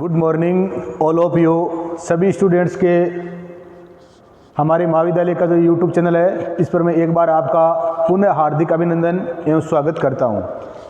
Good morning all of you. सभी students के हमारे महाविद्यालय का जो यूट्यूब चैनल है इस पर मैं एक बार आपका पुनः हार्दिक अभिनंदन एवं स्वागत करता हूं।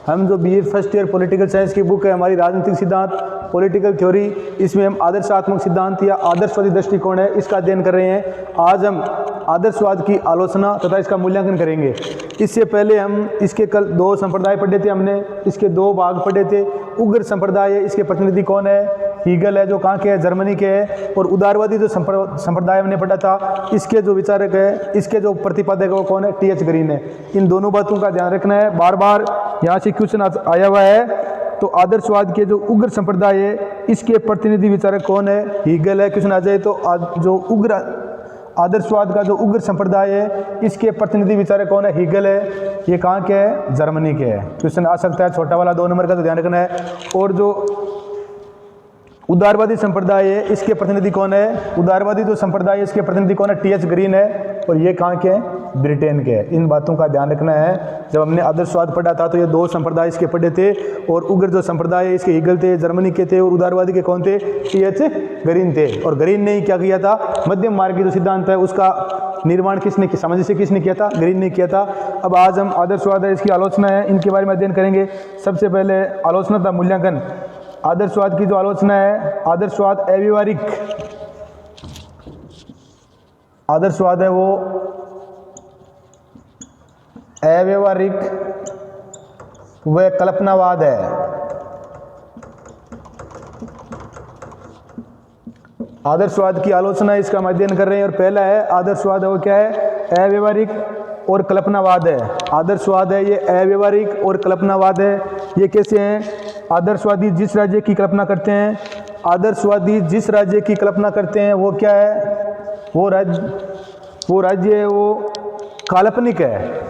हम जो BA first year political science की बुक है हमारी राजनीतिक सिद्धांत पॉलिटिकल थ्योरी, इसमें हम आदर्शात्मक सिद्धांत या आदर्शवादी दृष्टिकोण है इसका अध्ययन कर रहे हैं। आज हम आदर्शवाद की आलोचना तथा इसका मूल्यांकन करेंगे। इससे पहले हम इसके कल दो संप्रदाय पढ़े थे, हमने इसके दो भाग पढ़े थे। उग्र संप्रदाय है, इसके प्रतिनिधि कौन है? हीगल है जो कहाँ के है? जर्मनी के है। और उदारवादी जो संप्रदाय हमने पढ़ा था, इसके जो विचारक है, इसके जो प्रतिपादक है वो कौन है? टी.एच. ग्रीन है। इन दोनों बातों का ध्यान रखना है, बार बार यहाँ से क्वेश्चन आया हुआ है। तो आदर्शवाद के जो उग्र संप्रदाय है इसके प्रतिनिधि विचारक कौन है? हीगल है। क्वेश्चन आ जाए तो जो उग्र आदर्शवाद का जो उग्र संप्रदाय है इसके प्रतिनिधि विचारक कौन है? हीगल है। ये कहाँ के है? जर्मनी के है। क्वेश्चन आ सकता है छोटा वाला 2 नंबर का, तो ध्यान रखना है। और जो उदारवादी संप्रदाय है इसके प्रतिनिधि कौन है? उदारवादी जो संप्रदाय है इसके प्रतिनिधि कौन है? टी.एच. ग्रीन है। और ये कहाँ के हैं? ब्रिटेन के हैं। इन बातों का ध्यान रखना है। जब हमने आदर्शवाद पढ़ा था तो ये 2 संप्रदाय इसके पढ़े थे, और उग्र जो संप्रदाय है इसके हीगल थे, जर्मनी के थे, और उदारवादी के कौन थे? टी.एच. ग्रीन थे। और ग्रीन ने क्या किया था? मध्यम मार्ग की जो सिद्धांत है उसका निर्माण किसने किया? सामंजस्य किसने किया था? ग्रीन ने किया था। अब आज हम आदर्शवाद है इसकी आलोचना है, इनके बारे में अध्ययन करेंगे। सबसे पहले आलोचना था मूल्यांकन। आदर्शवाद की जो आलोचना है, आदर्शवाद अव्यवहारिक आदर्शवाद है वो अव्यवहारिक व कल्पनावाद है। आदर्शवाद की आलोचना इसका हम अध्ययन कर रहे हैं। और पहला है आदर्शवाद है वो क्या है? अव्यवहारिक और कल्पनावाद है। आदर्शवाद है ये अव्यवहारिक और कल्पनावाद है। ये कैसे हैं? आदर्शवादी जिस राज्य की कल्पना करते हैं, आदर्शवादी जिस राज्य की कल्पना करते हैं वो क्या है? वो राज्य है वो काल्पनिक है।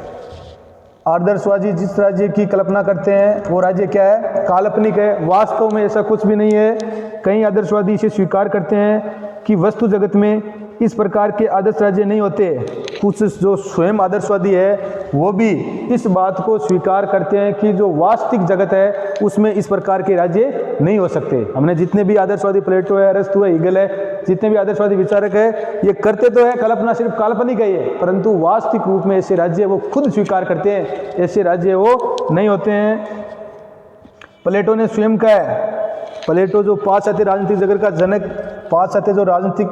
आदर्शवादी जिस राज्य की कल्पना करते हैं वो राज्य क्या है? काल्पनिक है। वास्तव में ऐसा कुछ भी नहीं है। कई आदर्शवादी इसे स्वीकार करते हैं कि वस्तु जगत में इस प्रकार के आदर्श राज्य नहीं होते। कुछ जो स्वयं आदर्शवादी है वो भी इस बात को स्वीकार करते हैं कि जो वास्तविक जगत है उसमें इस प्रकार के राज्य नहीं हो सकते। हमने जितने भी आदर्शवादी, प्लेटो है, अरस्तु है, हीगल है, जितने भी आदर्शवादी विचारक है, ये करते तो है कल्पना, सिर्फ काल्पनिक है ये, परंतु वास्तविक रूप में ऐसे राज्य वो खुद स्वीकार करते हैं, ऐसे राज्य वो नहीं होते हैं। प्लेटो ने स्वयं कहा है, प्लेटो जो पाश्चात्य राजनीतिक जगत का जनक, पाश्चात्य जो राजनीतिक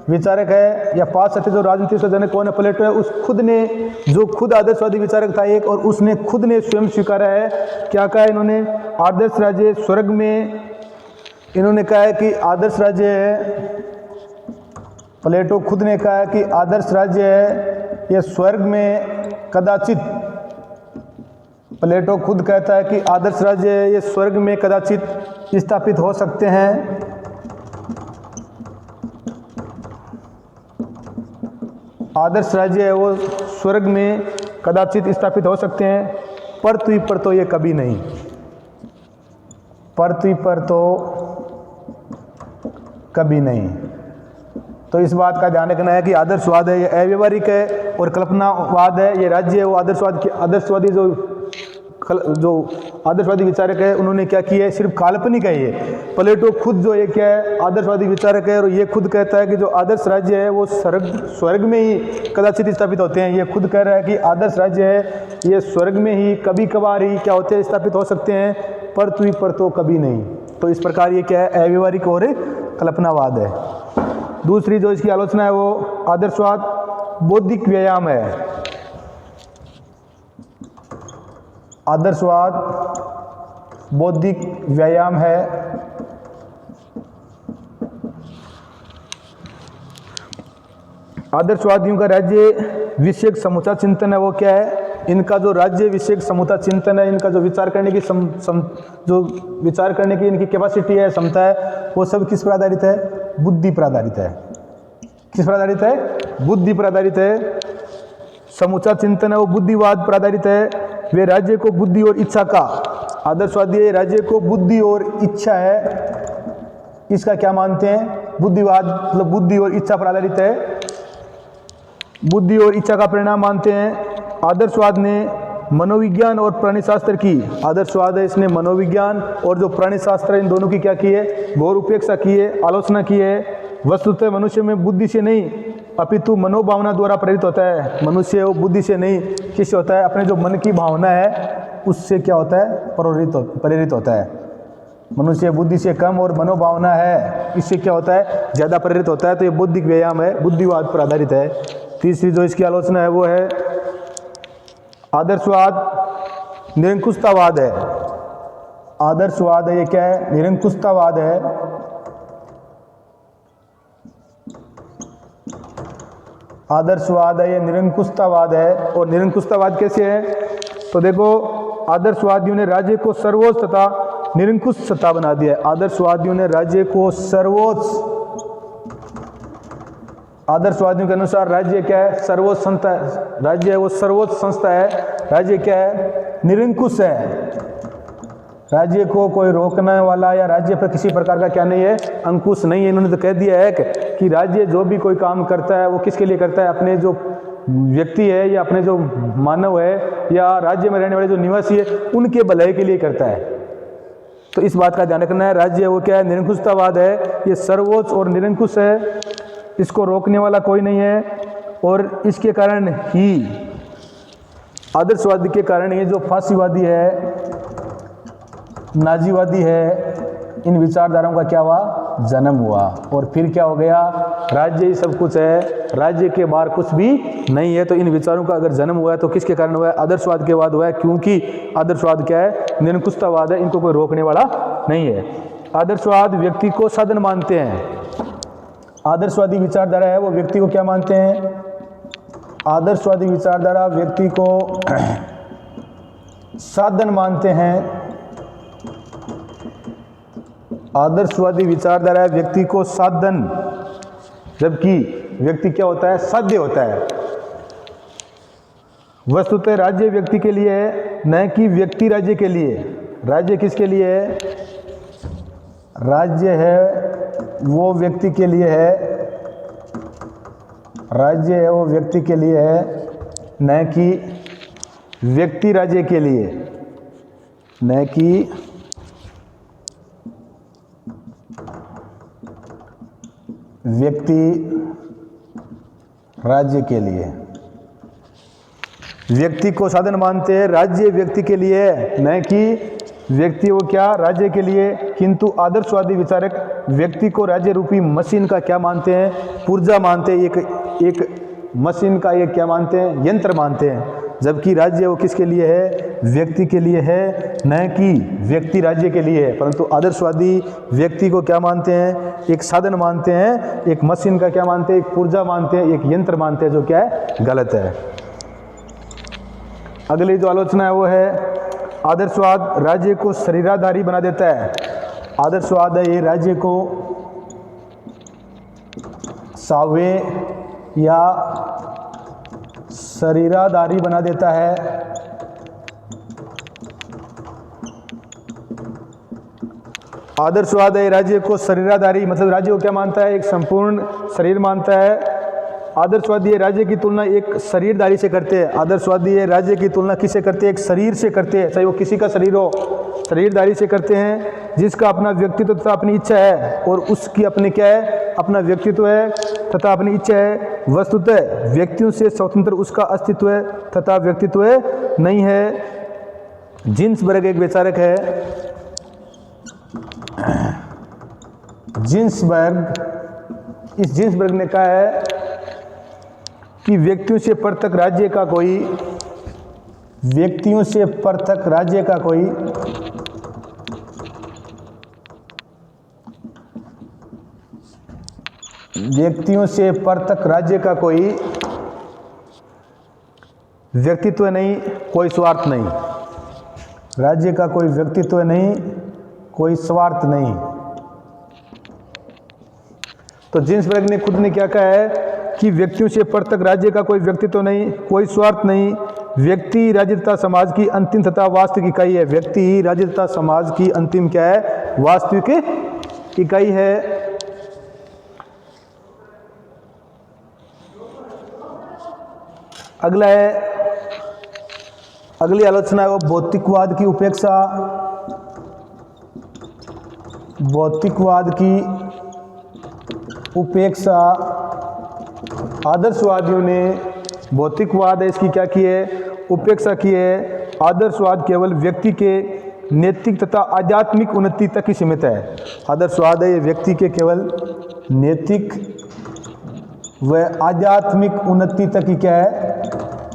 विचारक है या पाश्चात्य जो राजनीतिक का जनक कौन है? प्लेटो है। उस खुद ने जो खुद आदर्शवादी विचारक था एक, और उसने खुद ने स्वयं स्वीकारा है। क्या कहा है इन्होंने? आदर्श राज्य स्वर्ग में, इन्होंने कहा है कि आदर्श राज्य है, प्लेटो खुद ने कहा है कि आदर्श राज्य है ये स्वर्ग में कदाचित, प्लेटो खुद कहता है कि आदर्श राज्य है ये स्वर्ग में कदाचित स्थापित हो सकते हैं। आदर्श राज्य है वो स्वर्ग में कदाचित स्थापित हो सकते हैं, पृथ्वी पर तो ये कभी नहीं, पृथ्वी पर तो कभी नहीं। तो इस बात का ध्यान रखना है कि आदर्शवाद है ये अव्यवहारिक है, और कल्पनावाद है ये राज्य है वो आदर्शवादी जो आदर्शवादी विचारक है उन्होंने क्या किया है? सिर्फ काल्पनिक है ये। प्लेटो खुद जो एक है आदर्शवादी विचारक है, और ये खुद कहता है कि जो आदर्श राज्य है वो स्वर्ग में ही कदाचित स्थापित होते हैं। ये खुद कह रहा है कि आदर्श राज्य है ये स्वर्ग में ही कभी कभार ही क्या होते हैं? स्थापित हो सकते हैं, पृथ्वी पर तो कभी नहीं। तो इस प्रकार ये क्या है? अव्यवहारिक और कल्पनावाद है। दूसरी जो इसकी आलोचना है वो आदर्शवाद बौद्धिक व्यायाम है। आदर्शवाद बौद्धिक व्यायाम है। आदर्शवादियों का राज्य विषयक समूचा चिंतन है वो क्या है? इनका जो राज्य विषयक समूचा चिंतन है, इनका जो विचार करने की जो विचार करने की इनकी कैपेसिटी है, क्षमता है, वो सब किस पर आधारित है? बुद्धि पर आधारित है। किस पर आधारित है? बुद्धि पर आधारित है। समूचा चिंतन है वो बुद्धिवाद पर आधारित है। वे राज्य को बुद्धि और इच्छा का, आदर्शवादी राज्य को बुद्धि और इच्छा है इसका क्या मानते हैं? बुद्धिवाद मतलब बुद्धि और इच्छा पर आधारित है, बुद्धि और इच्छा का परिणाम मानते हैं। आदर्शवाद ने मनोविज्ञान और प्राणीशास्त्र की, आदर्शवाद है इसने मनोविज्ञान और जो प्राणीशास्त्र इन दोनों की क्या की है, घोर उपेक्षा की है, आलोचना की है। वस्तुतः मनुष्य में बुद्धि से नहीं अपितु मनोभावना द्वारा प्रेरित होता है। मनुष्य वो बुद्धि से नहीं, किससे होता है, अपने जो मन की भावना है उससे क्या होता है, प्रेरित होता है। मनुष्य बुद्धि से कम और मनोभावना है इससे क्या होता है, ज़्यादा प्रेरित होता है। तो ये बौद्धिक व्यायाम है, बुद्धिवाद पर आधारित है। तीसरी जो इसकी आलोचना है वो है आदर्शवाद निरंकुशतावाद है। आदर्शवाद है ये क्या है, निरंकुशतावाद है। आदर्शवाद है ये निरंकुशतावाद है। और निरंकुशतावाद कैसे है, तो देखो आदर्शवादियों ने राज्य को सर्वोच्च तथा निरंकुश सत्ता बना दिया है। आदर्शवादियों ने राज्य को सर्वोच्च, आदर्शवादियों के अनुसार राज्य क्या है, सर्वोच्च संस्था है। राज्य है वो सर्वोच्च संस्था है। राज्य क्या है, निरंकुश है। राज्य को कोई रोकने वाला या राज्य पर किसी प्रकार का क्या नहीं है, अंकुश नहीं है। इन्होंने तो कह दिया है कि राज्य जो भी कोई काम करता है वो किसके लिए करता है, अपने जो व्यक्ति है या अपने जो मानव है या राज्य में रहने वाले जो निवासी है उनके भलाई के लिए करता है। तो इस बात का ध्यान रखना है। राज्य वो क्या है, निरंकुशतावाद है, ये सर्वोच्च और निरंकुश है, इसको रोकने वाला कोई नहीं है। और इसके कारण ही आदर्शवादी के कारण ये जो फांसीवादी है, नाजीवादी है, इन विचारधाराओं का क्या हुआ, जन्म हुआ। और फिर क्या हो गया, राज्य ही सब कुछ है, राज्य के बाहर कुछ भी नहीं है। तो इन विचारों का अगर जन्म हुआ है तो किसके कारण हुआ है, आदर्शवाद के बाद हुआ है। क्योंकि आदर्शवाद क्या है, निरंकुशतावाद है, इनको कोई रोकने वाला नहीं है। आदर्शवाद व्यक्ति को साधन मानते हैं। आदर्शवादी विचारधारा है वो व्यक्ति को क्या मानते हैं, आदर्शवादी विचारधारा व्यक्ति को साधन मानते हैं। आदर्शवादी विचारधारा व्यक्ति को साधन, जबकि व्यक्ति क्या होता है, साध्य होता है। वस्तुतः राज्य व्यक्ति के लिए है, न कि व्यक्ति राज्य के लिए। राज्य किसके लिए है, राज्य है वो व्यक्ति के लिए है, राज्य है वो व्यक्ति के लिए है, न कि व्यक्ति राज्य के लिए, न कि व्यक्ति राज्य के लिए। व्यक्ति को साधन मानते हैं, राज्य व्यक्ति के लिए न कि व्यक्ति वो क्या, राज्य के लिए। किंतु आदर्शवादी विचारक व्यक्ति को राज्य रूपी मशीन का क्या मानते हैं, पुर्जा मानते हैं, एक मशीन का एक क्या मानते हैं, यंत्र मानते हैं। जबकि राज्य वो किसके लिए है, व्यक्ति के लिए है, न कि व्यक्ति राज्य के लिए है। परंतु आदर्शवादी व्यक्ति को क्या मानते हैं, एक साधन मानते हैं, एक मशीन का क्या मानते हैं, एक पुर्जा मानते हैं, एक यंत्र मानते हैं, जो क्या है, गलत है। अगली जो आलोचना है वो है आदर्शवाद राज्य को शरीराधारी बना देता है। आदर्शवाद है ये राज्य को सावे या शरीराधारी बना देता है। आदर्शवाद है राज्य को शरीराधारी, मतलब राज्य को क्या मानता है, एक संपूर्ण शरीर मानता है। आदर्शवादी ये राज्य की तुलना एक शरीरधारी से करते हैं। आदर्शवादी ये राज्य की तुलना किससे करते हैं, एक शरीर से करते हैं, चाहे वो किसी का शरीर हो, शरीरधारी से करते हैं, जिसका अपना व्यक्तित्व तथा अपनी इच्छा है। और उसकी अपनी क्या है, अपना व्यक्तित्व है तथा अपनी इच्छा है। वस्तुतः व्यक्तियों से स्वतंत्र उसका अस्तित्व है तथा व्यक्तित्व नहीं है। जिन्सबर्ग एक विचारक है, जिन्सबर्ग, इस जिन्सबर्ग ने कहा है कि व्यक्तियों से पृथक राज्य का कोई, व्यक्तियों से पृथक राज्य का कोई व्यक्तियों से पृथक राज्य का कोई व्यक्तित्व नहीं, कोई स्वार्थ नहीं। राज्य का कोई व्यक्तित्व नहीं, कोई स्वार्थ नहीं। तो जिन्सबर्ग ने खुद ने क्या कहा है कि व्यक्तियों से पृथक राज्य का कोई व्यक्तित्व नहीं, कोई स्वार्थ नहीं। व्यक्ति राज्य तथा समाज की अंतिम तथा वास्तविक इकाई है। व्यक्ति ही राज्य तथा समाज की अंतिम क्या है, वास्तविक इकाई है। अगला है अगली आलोचना है वो भौतिकवाद की उपेक्षा। भौतिकवाद की उपेक्षा, आदर्शवादियों ने भौतिकवाद है इसकी क्या की है, उपेक्षा की है। आदर्शवाद केवल व्यक्ति के नैतिक तथा आध्यात्मिक उन्नति तक ही सीमित है। आदर्शवाद है ये व्यक्ति के केवल नैतिक व आध्यात्मिक उन्नति तक ही क्या है,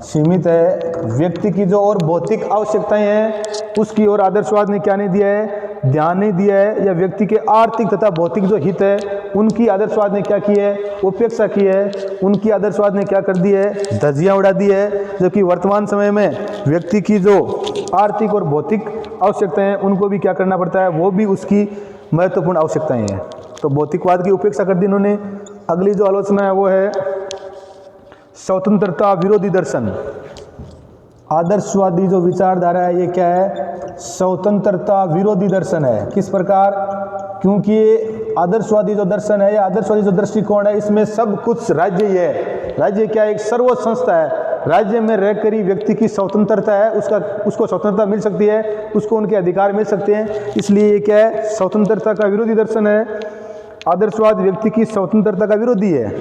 सीमित है। व्यक्ति की जो और भौतिक आवश्यकताएं हैं उसकी ओर आदर्शवाद ने क्या नहीं दिया है, ध्यान नहीं दिया है। या व्यक्ति के आर्थिक तथा भौतिक जो हित है उनकी आदर्शवाद ने क्या की है, उपेक्षा की है। उनकी आदर्शवाद ने क्या कर दी है, धज्जियां उड़ा दी है। जबकि वर्तमान समय में व्यक्ति की जो आर्थिक और भौतिक आवश्यकताएं हैं उनको भी क्या करना पड़ता है, वो भी उसकी महत्वपूर्ण आवश्यकताएं हैं। तो भौतिकवाद की उपेक्षा कर दी इन्होंने। अगली जो आलोचना है वो है स्वतंत्रता विरोधी दर्शन। आदर्शवादी जो विचारधारा है ये क्या है, स्वतंत्रता विरोधी दर्शन है। किस प्रकार, क्योंकि आदर्शवादी जो दर्शन है या आदर्शवादी जो दृष्टिकोण है इसमें सब कुछ राज्य ही है। राज्य क्या है, एक सर्वोच्च संस्था है। राज्य में रहकर ही व्यक्ति की स्वतंत्रता है, उसको स्वतंत्रता मिल सकती है, उसको उनके अधिकार मिल सकते हैं। इसलिए ये क्या है, स्वतंत्रता का विरोधी दर्शन है। आदर्शवाद व्यक्ति की स्वतंत्रता का विरोधी है।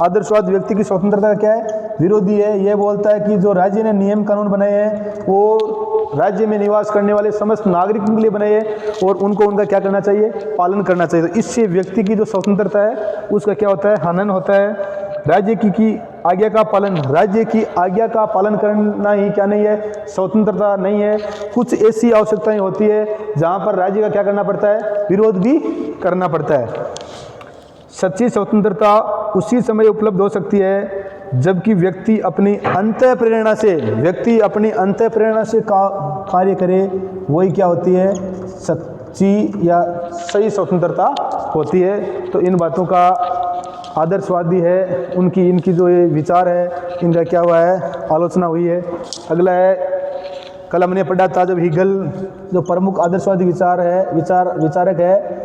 आदर्शवाद व्यक्ति की स्वतंत्रता का क्या है, विरोधी है। ये बोलता है कि जो राज्य ने नियम कानून बनाए हैं वो राज्य में निवास करने वाले समस्त नागरिकों के लिए बनाए हैं और उनको उनका क्या करना चाहिए, पालन करना चाहिए। तो इससे व्यक्ति की जो स्वतंत्रता है उसका क्या होता है, हनन होता है। राज्य की आज्ञा का पालन, राज्य की आज्ञा का पालन करना ही क्या नहीं है, स्वतंत्रता नहीं है। कुछ ऐसी आवश्यकताएं होती है जहां पर राज्य का क्या करना पड़ता है, विरोध भी करना पड़ता है। सच्ची स्वतंत्रता उसी समय उपलब्ध हो सकती है जबकि व्यक्ति अपनी अंतः प्रेरणा से कार्य करे, वही क्या होती है, सच्ची या सही स्वतंत्रता होती है। तो इन बातों का आदर्शवादी है इनकी जो ये विचार है इनका क्या हुआ है, आलोचना हुई है। अगला है, कल हमने पढ़ा था जब हीगल जो प्रमुख आदर्शवादी विचारक है,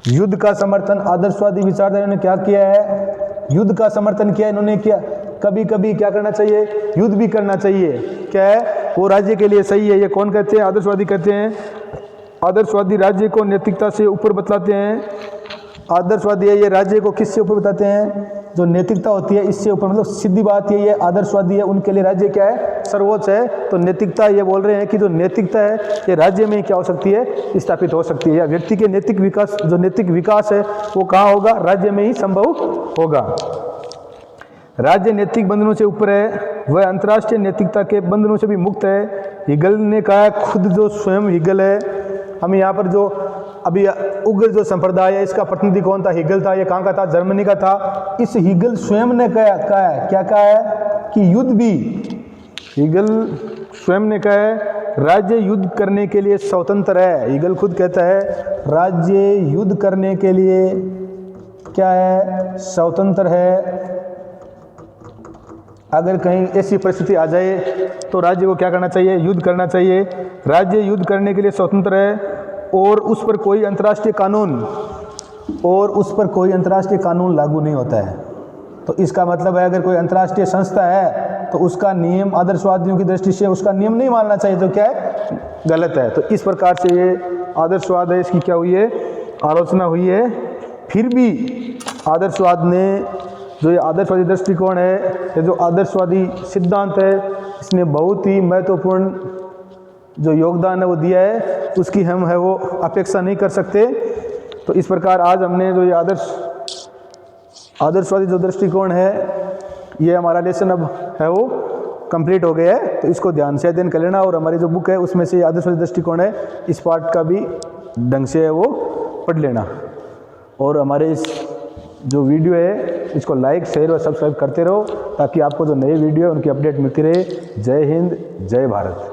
युद्ध का समर्थन आदर्शवादी विचारधारा ने क्या किया है, युद्ध का समर्थन किया इन्होंने। क्या कभी कभी क्या करना चाहिए, युद्ध भी करना चाहिए। क्या है, वो राज्य के लिए सही है। ये कौन कहते हैं, आदर्शवादी कहते हैं। आदर्शवादी राज्य को नैतिकता से ऊपर बतलाते हैं। आदर्शवादी है ये राज्य को किससे ऊपर बताते हैं, जो नैतिकता होती है इससे ऊपर। मतलब सीधी बात ये आदर्शवादी है उनके लिए राज्य क्या है, सर्वोच्च है। तो नैतिकता, ये बोल रहे हैं कि जो नैतिकता है ये राज्य में क्या हो सकती है, स्थापित हो सकती है। या व्यक्ति के नैतिक विकास है वो कहाँ होगा, राज्य में ही संभव होगा। राज्य नैतिक बंधनों से ऊपर है, वह अंतर्राष्ट्रीय नैतिकता के बंधनों से भी मुक्त है। हीगल ने कहा, खुद जो स्वयं हीगल है, हम यहाँ पर जो अभी उग्र जो संप्रदाय है इसका प्रतिनिधि कौन था, हीगल था। ये कहाँ का था, जर्मनी का था। इस हीगल स्वयं ने क्या कहा है कि युद्ध भी, हीगल स्वयं ने कहा है राज्य युद्ध करने के लिए स्वतंत्र है। हीगल खुद कहता है राज्य युद्ध करने के लिए क्या है, स्वतंत्र है। अगर कहीं ऐसी परिस्थिति आ जाए तो राज्य को क्या करना चाहिए, युद्ध करना चाहिए। राज्य युद्ध करने के लिए स्वतंत्र है और उस पर कोई अंतर्राष्ट्रीय कानून लागू नहीं होता है। तो इसका मतलब है अगर कोई अंतर्राष्ट्रीय संस्था है तो उसका नियम आदर्शवादियों की दृष्टि से उसका नियम नहीं मानना चाहिए, तो क्या है, गलत है। तो इस प्रकार से ये आदर्शवाद है इसकी क्या हुई है, आलोचना हुई है। फिर भी आदर्शवाद ने जो ये आदर्शवादी दृष्टिकोण है, ये जो आदर्शवादी सिद्धांत है, इसने बहुत ही महत्वपूर्ण जो योगदान है वो दिया है, उसकी हम है वो अपेक्षा नहीं कर सकते। तो इस प्रकार आज हमने जो ये आदर्शवादी जो दृष्टिकोण है, ये हमारा लेसन अब है वो कंप्लीट हो गया है। तो इसको ध्यान से अध्ययन कर लेना और हमारी जो बुक है उसमें से आदर्शवादी दृष्टिकोण है इस पार्ट का भी ढंग से है वो पढ़ लेना। और हमारे इस जो वीडियो है इसको लाइक, शेयर और सब्सक्राइब करते रहो ताकि आपको जो नए वीडियो है उनकी अपडेट मिलती रहे। जय हिंद, जय भारत।